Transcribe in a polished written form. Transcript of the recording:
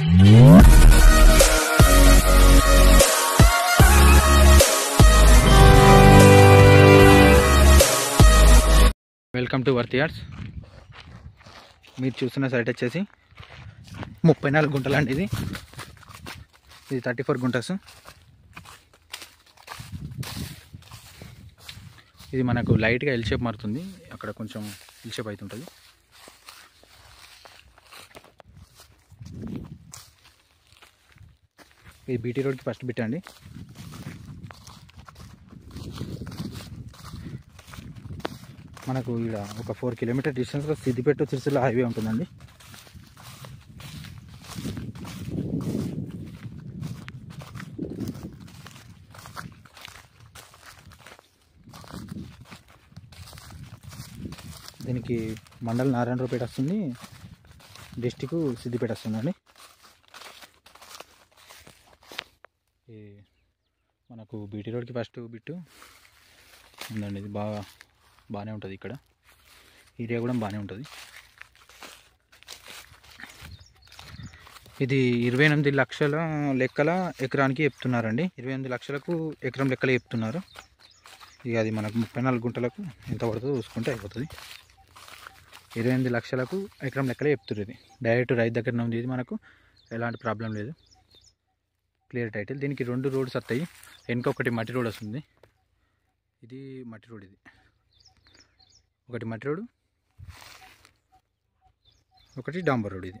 Welcome to worth yards. మీరు చూస్తున్న site వచ్చేసి 34 గుంటలు అండి. ఇది 34 గుంటస్. ఇది మనకు లైట్గా ఎల్ షేప్ మారుతుంది, అక్కడ కొంచెం ఎల్ షేప్ అవుతుంటుంది. ఇది బీటీ రోడ్కి ఫస్ట్ బిట్ అండి. మనకు ఇక్కడ ఒక 4 కిలోమీటర్ డిస్టెన్స్లో సిద్దిపేట సిరిసిల్ల హైవే ఉంటుందండి. దీనికి మండల్ నారాయణరావుపేట వస్తుంది, డిస్టిక్ సిద్దిపేట వస్తుందండి. మనకు బీటీ రోడ్కి ఫస్ట్ బిట్టు ఉందండి. ఇది బాగానే ఉంటుంది. ఇక్కడ ఏరియా కూడా బాగానే ఉంటుంది. ఇది 28 లక్షల లెక్కల ఎకరానికి చెప్తున్నారండి. 28 లక్షలకు ఎకరం లెక్కలు చెప్తున్నారు. ఇక అది మనకు 34 గుంటలకు ఎంత పడుతుందో చూసుకుంటే అయిపోతుంది. 28 లక్షలకు ఎకరం లెక్కలే చెప్తున్నారు. ఇది డైరెక్ట్ రైతు దగ్గరనే ఉంది. ఇది మనకు ఎలాంటి ప్రాబ్లం లేదు, క్లియర్ టైటిల్. దీనికి 2 రోడ్స్ వస్తాయి. వెనుక ఒకటి మట్టి రోడ్ వస్తుంది. ఇది మట్టి రోడ్, ఇది ఒకటి మట్టి రోడ్, ఒకటి డాంబర్ రోడ్. ఇది